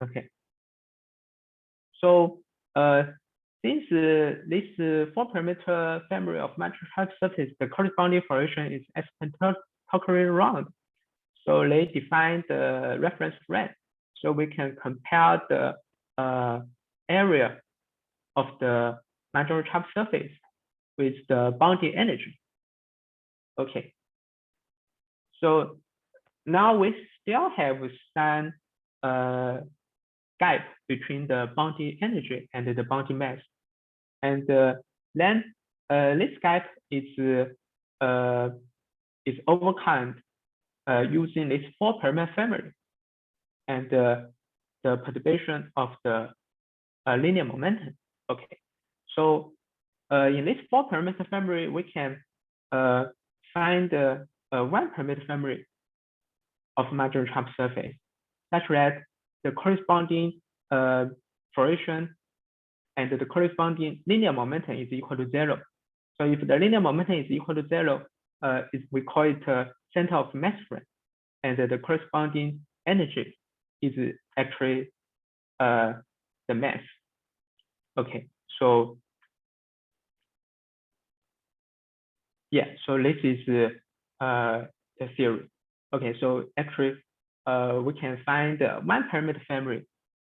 [SPEAKER 2] Okay, so since this 4-parameter family of matrix hypersurface, the corresponding formation is asymptotically round, so they define the reference frame. So we can compare the area of the marginal trapped surface with the Bondi energy. Okay, so now we still have some gap between the Bondi energy and the Bondi mass, and then this gap is overcome using this 4-parameter family and the perturbation of the linear momentum. Okay, so in this 4-parameter family, we can find a 1-parameter family of marginal trapped surface, such that the corresponding formation and the corresponding linear momentum is equal to 0. So if the linear momentum is equal to 0, we call it center of mass frame, and the corresponding energy is actually the mass. Okay, so yeah, so this is the theory. Okay, so actually we can find 1-parameter family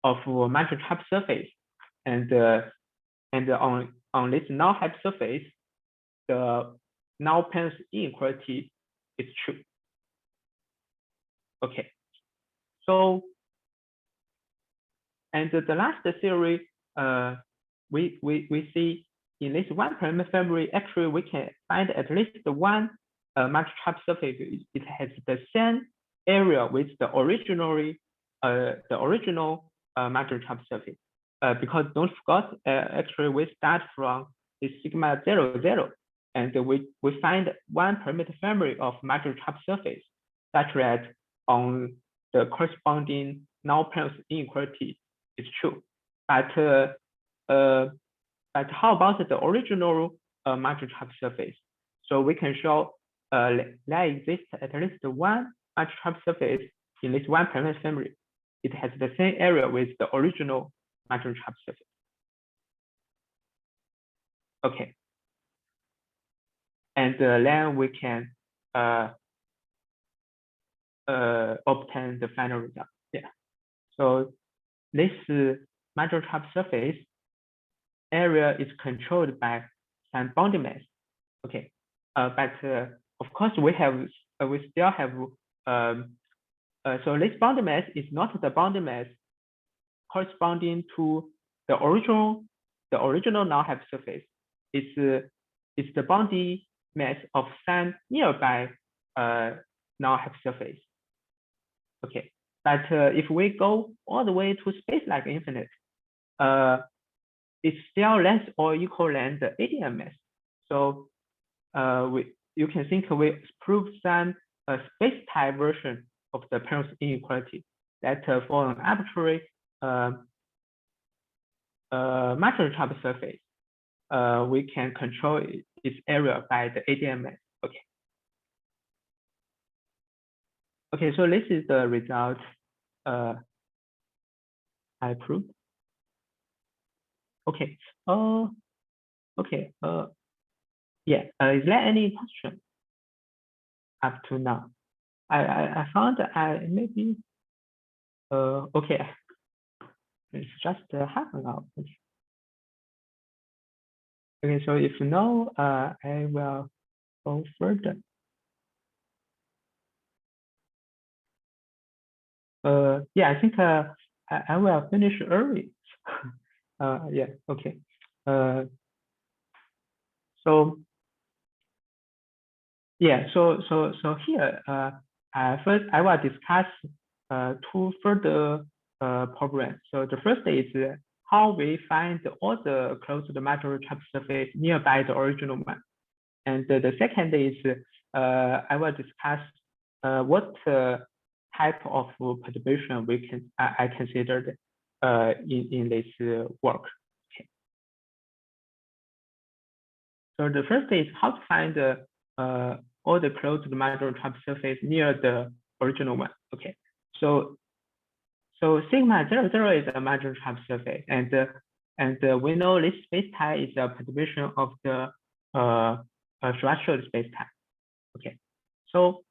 [SPEAKER 2] of marginal trapped surface, and on this null hypersurface, the Null Penrose inequality is true. Okay, so and the last theory we see in this 1-parameter family, actually we can find at least one marginal trapped surface. It has the same area with the original marginal trapped surface. Because don't forget, actually we start from the sigma 0, 0, and we find 1-parameter family of marginal trapped surface, such that on the corresponding Null Penrose inequality is true. But how about the original marginal trapped surface? So we can show there exists at least one marginal trapped surface in this 1-parameter family. It has the same area with the original marginal trapped surface. Okay. and then we can obtain the final result. Yeah. So this marginal type surface area is controlled by some bounding mass. Okay. But of course we still have so this bounding mass is not the bounding mass corresponding to the original null hypersurface. It's the bounding mass of some nearby null hypersurface. Okay, but if we go all the way to space like infinite, it's still less or equal than the ADM mass. So you can think we prove some space-time version of the Penrose inequality that for an arbitrary marginal type surface, we can control its area by the ADM mass. Okay. Okay, so this is the result I proved. Okay. Okay. Yeah. Is there any question up to now? I found I maybe okay. It's just half an hour. Okay, so if no, I will go further. Yeah, I think I will finish early. Yeah, okay. So yeah, so here, first I will discuss two further problems. So the first is how we find all the closed marginal type surface nearby the original one, and the second is I will discuss what type of perturbation I considered in this work. Okay. So the first is how to find all the closed marginal type surface near the original one. Okay, so sigma 0,0 is a marginal type surface, and we know this spacetime is a perturbation of the Schwarzschild spacetime. Okay, so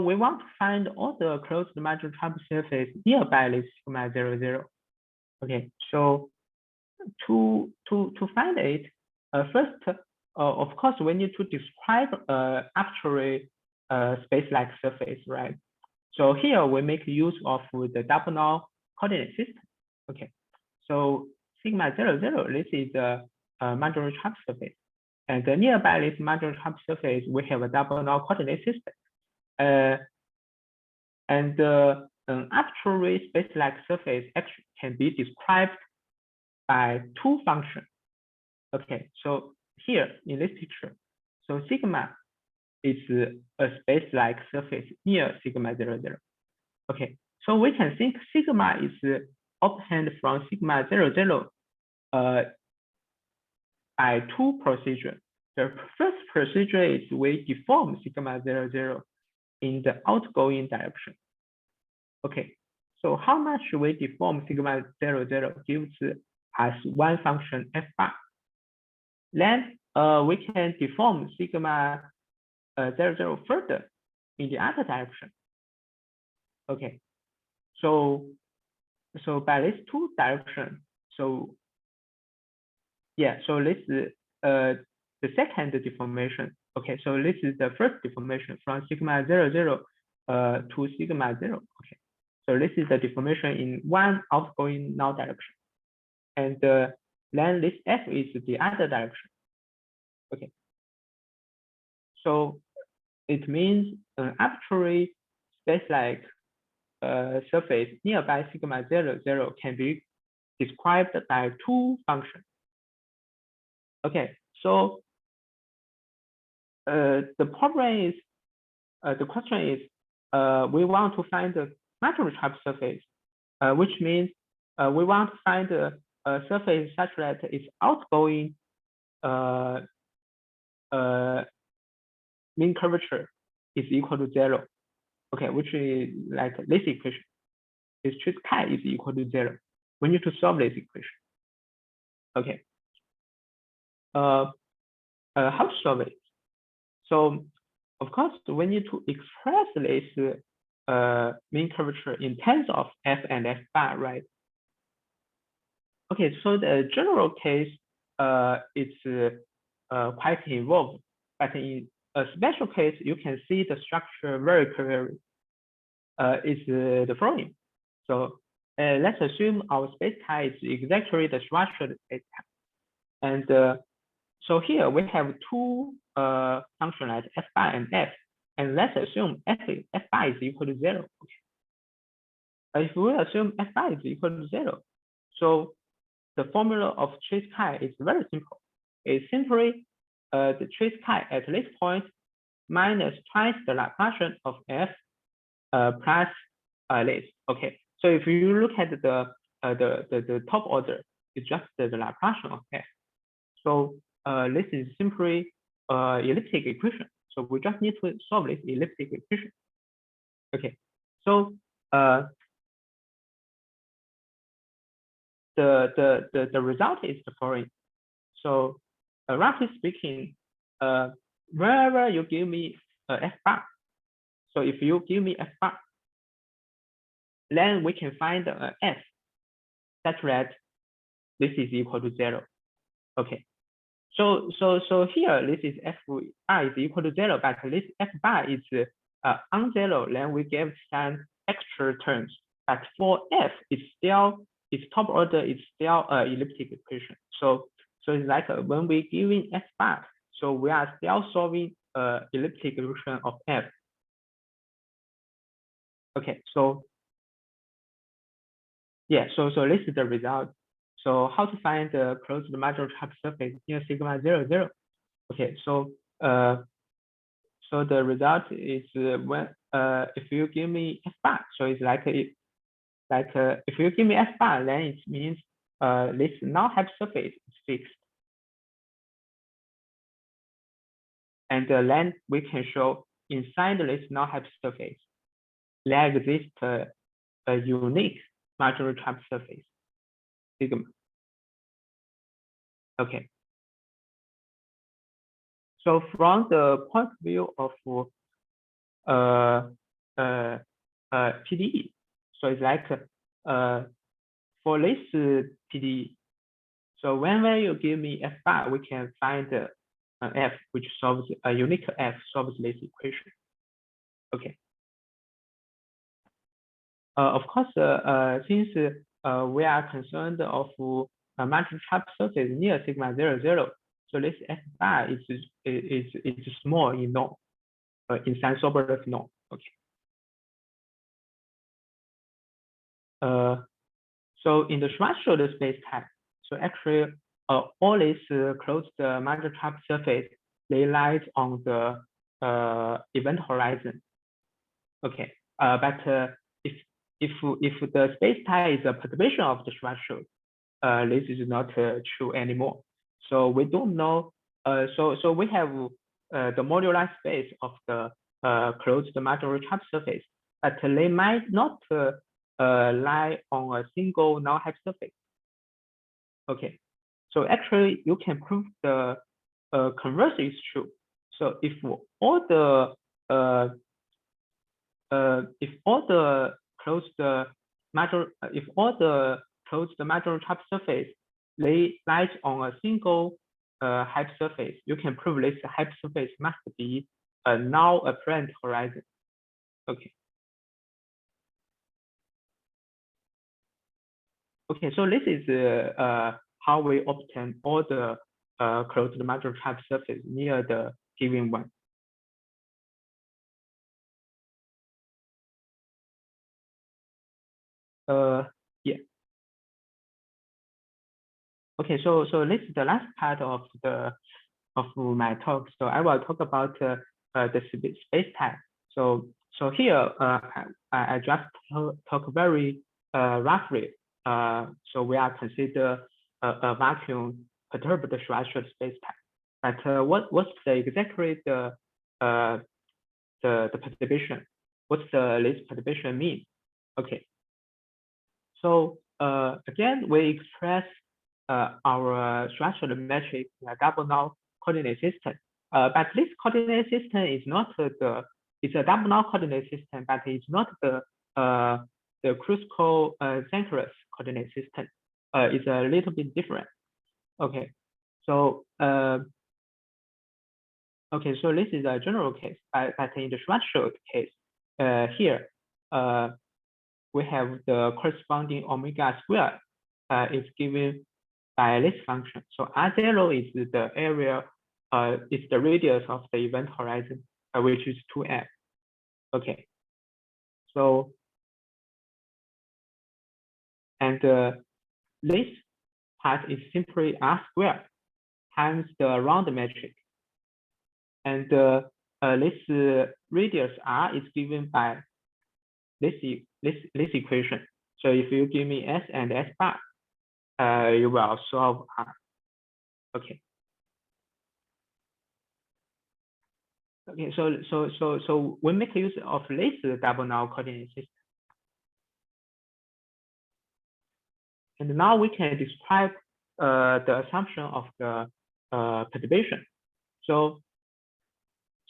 [SPEAKER 2] we want to find all the closed marginal type surface nearby this sigma 0,0. Okay, so to find it, first, of course, we need to describe arbitrary space-like surface, right? So here we make use of the double null coordinate system. Okay, so sigma 0,0, this is a marginal type surface, and nearby this marginal type surface, we have a double null coordinate system. And an arbitrary space-like surface actually can be described by two functions. Okay, so here in this picture, so sigma is a space-like surface near sigma 0,0. Okay, so we can think sigma is obtained from sigma 0,0 by two procedures. The first procedure is we deform sigma 0,0 in the outgoing direction. Okay, so how much we deform sigma 0,0 gives us one function f bar. Then we can deform sigma 0,0 further in the other direction. Okay, so by these two directions, so yeah, so this is the second deformation. Okay, so this is the first deformation from sigma 0,0 to sigma 0. Okay, so this is the deformation in one outgoing null direction, and then this f is the other direction. Okay, so it means an arbitrary space-like surface nearby sigma 0,0 can be described by two functions. Okay, so the problem is, the question is, we want to find the marginal type surface, which means we want to find a surface such that its outgoing mean curvature is equal to 0. Okay, which is like this equation. It's just chi is equal to 0. we need to solve this equation. Okay. How to solve it? So of course, we need to express this mean curvature in terms of f and f bar, right? Okay, so the general case it's quite involved, but in a special case, you can see the structure very clearly. It's the following. So let's assume our spacetime is exactly the Schwarzschild spacetime, and so here we have two functions like f bar and f, and let's assume f bar is equal to 0. Okay. If we assume f bar is equal to 0, so the formula of trace chi is very simple. It's simply the trace chi at this point minus twice the Laplacian of f plus this. Okay. So if you look at the top order, it's just the Laplacian of f. So this is simply elliptic equation. So we just need to solve this elliptic equation. Okay. So the result is the following. So roughly speaking, wherever you give me f bar, so if you give me f bar, then we can find f such that this is equal to 0. Okay. So here this is f bar is equal to 0, but this f bar is on 0. Then we give some extra terms. But for f, it's still its top order is still elliptic equation. So it's like when we giving f bar, so we are still solving elliptic equation of f. Okay, so yeah, so this is the result. So how to find the closed marginal trap surface near sigma 0, 0? Okay, so the result is when if you give me f bar, so it's like if you give me f bar, then it means this null hypersurface is fixed, and then we can show inside this null hypersurface there exists a unique marginal trap surface sigma. Okay. So from the point of view of PDE, so it's like for this PDE, so whenever you give me f bar, we can find f which solves a unique f solves this equation. Okay. Of course, since we are concerned of a marginal trap surface near sigma 0, 0, so this f bar is small in norm, in some subgroup norm. Okay. So in the Schwarzschild spacetime, so actually all these closed marginal trap surface, they lie on the event horizon. Okay, but if the spacetime is a perturbation of the Schwarzschild, this is not true anymore. So we don't know. So we have the modular space of the closed marginal trap surface, but they might not lie on a single null hypersurface. Okay, so actually you can prove the converse is true. So if all the closed marginal trap surface lies on a single hypersurface, you can prove this hypersurface must be a null apparent horizon. Okay. Okay, so this is how we obtain all the closed marginal trap surface near the given one. Yeah. Okay, so this is the last part of my talk. So I will talk about the spacetime. So here I just talk very roughly. So we are consider a vacuum perturbed Schwarzschild spacetime. But what's exactly the perturbation? What's this perturbation mean? Okay. So again, we express our Schwarzschild metric in a double null coordinate system. But this coordinate system is not it's a double null coordinate system, but it's not the Christodoulou coordinate system. It's a little bit different. Okay, so so this is a general case, but in the Schwarzschild case, here we have the corresponding omega square is given by this function. So R0 is the area, is the radius of the event horizon, which is 2f. Okay, so and this part is simply R squared times the round metric, and this radius R is given by this equation. So if you give me S and S bar, you will solve R. Okay. Okay, so we make use of this double null coordinate system. And now we can describe the assumption of the perturbation. So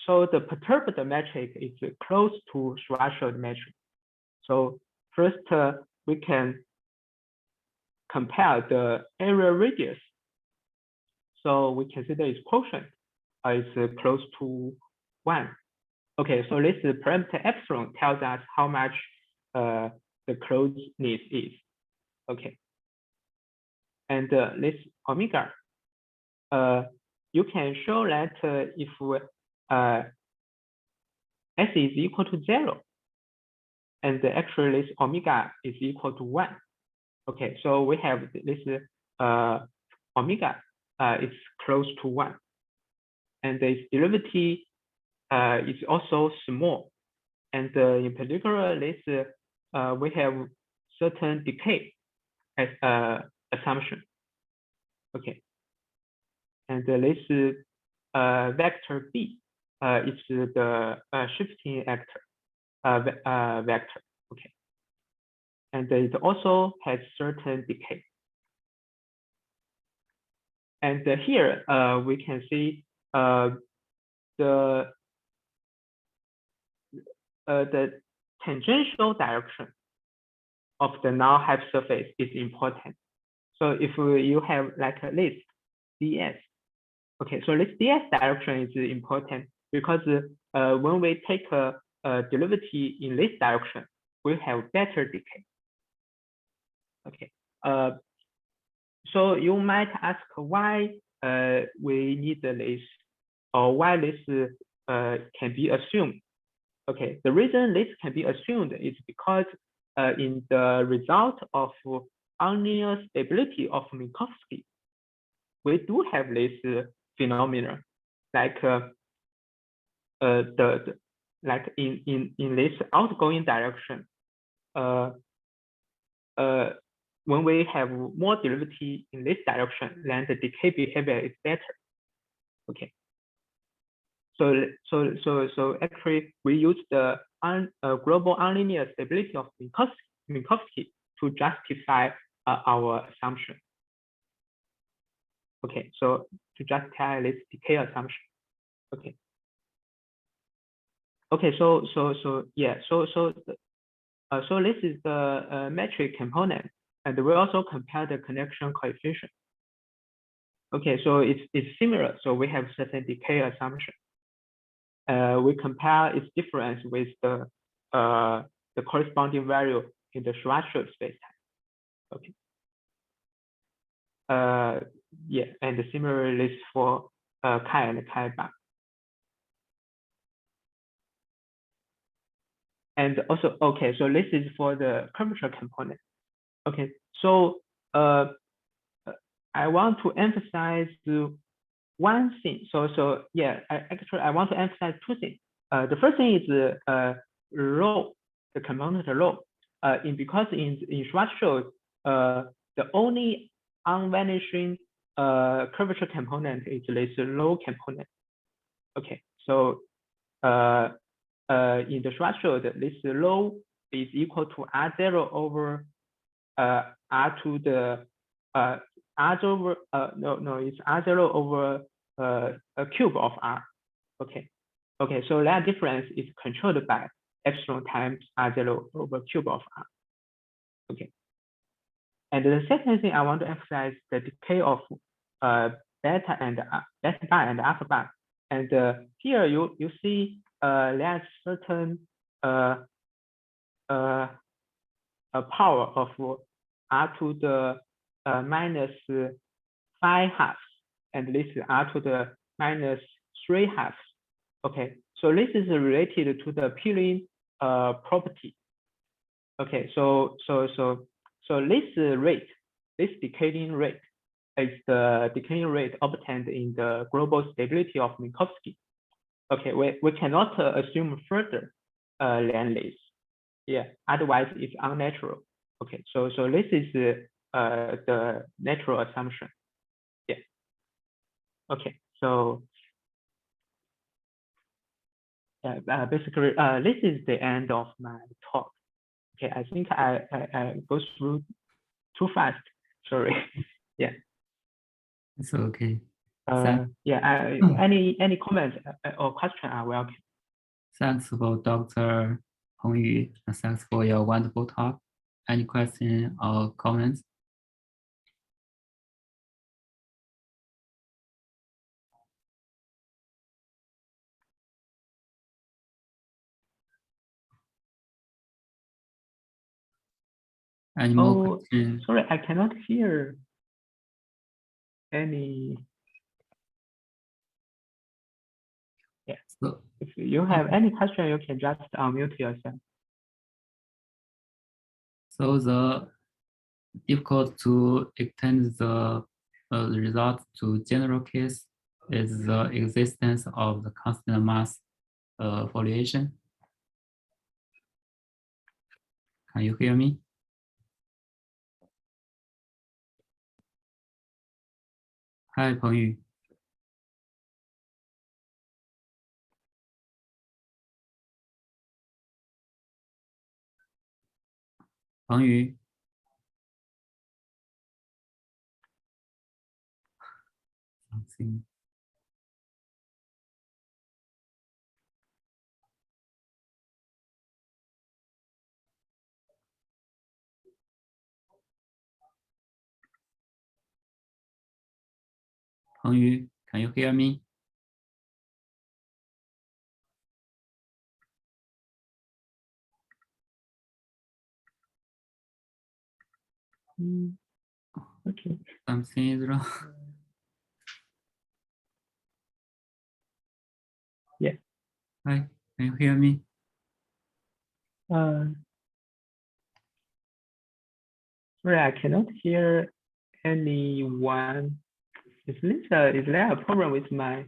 [SPEAKER 2] the perturbed metric is close to Schwarzschild metric. So first we can compare the area radius. So we consider its quotient is close to 1. Okay, so this parameter epsilon tells us how much the closeness is. Okay. And this omega, you can show that if S is equal to 0, and actually this omega is equal to 1. Okay, so we have this omega is close to 1, and its derivative is also small. And in particular, this we have certain decay as assumption. Okay, and this vector B is the shifting vector. Okay, and it also has certain decay. And here we can see the tangential direction of the null hypersurface is important. So if you have like a list ds, okay, so this ds direction is important because when we take a derivative in this direction, we have better decay. Okay, so you might ask why we need this, or why this can be assumed. Okay, the reason this can be assumed is because in the result of nonlinear stability of Minkowski, we do have this phenomenon, like like in this outgoing direction, when we have more derivative in this direction, then the decay behavior is better. Okay. So actually we use the global nonlinear stability of Minkowski to justify our assumption. Okay, so to justify this decay assumption. Okay. Okay, so this is the metric component, and we also compare the connection coefficient. Okay, so it's similar. So we have certain decay assumption. We compare its difference with the corresponding value in the Schwarzschild spacetime. Okay. Yeah, and similarly for chi and chi bar. And also, okay, so this is for the curvature component. Okay, so I want to emphasize one thing. So yeah, I want to emphasize two things. The first thing is rho, the component rho. Because in Schwarzschild, the only unvanishing curvature component is this rho component. Okay, so in the Schwarzschild, this rho is equal to R0 over r to the r over it's r0 over a cube of r. Okay, so that difference is controlled by epsilon times r0 over cube of r. Okay, and the second thing I want to emphasize the decay of beta bar and alpha bar. And here you see there's certain a power of r to the minus 5 halves, and this is r to the minus 3 halves. Okay, so this is related to the peeling property. Okay, so this rate, this decaying rate, is the decaying rate obtained in the global stability of Minkowski. Okay, we cannot assume further than this. Yeah, otherwise it's unnatural. Okay, so this is the natural assumption. Yeah. Okay, so basically this is the end of my talk. Okay, I think I go through too fast. Sorry. Yeah.
[SPEAKER 1] It's okay.
[SPEAKER 2] Yeah. Any comments or question are welcome.
[SPEAKER 1] Thanks for Dr. Pengyu. Thanks for your wonderful talk. Any questions or comments? Any more questions?
[SPEAKER 2] Sorry, I cannot hear any. Yeah. So if you have any question, you can just unmute yourself.
[SPEAKER 1] So the difficult to extend the result to general case is the existence of the constant mass foliation. Can you hear me? Hi, Pengyu. Pengyu. Something. Pengyu, can you hear me?
[SPEAKER 2] Okay.
[SPEAKER 1] Something is wrong.
[SPEAKER 2] Yeah.
[SPEAKER 1] Hi, can you hear me?
[SPEAKER 2] Sorry, I cannot hear anyone. Is there a problem with my?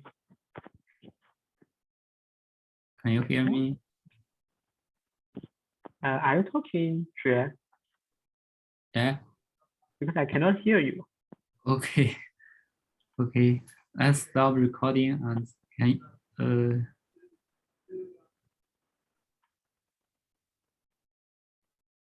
[SPEAKER 1] Can you hear me?
[SPEAKER 2] Are you talking, Xue?
[SPEAKER 1] Yeah.
[SPEAKER 2] Because I cannot hear you.
[SPEAKER 1] Okay. Okay. Let's stop recording and can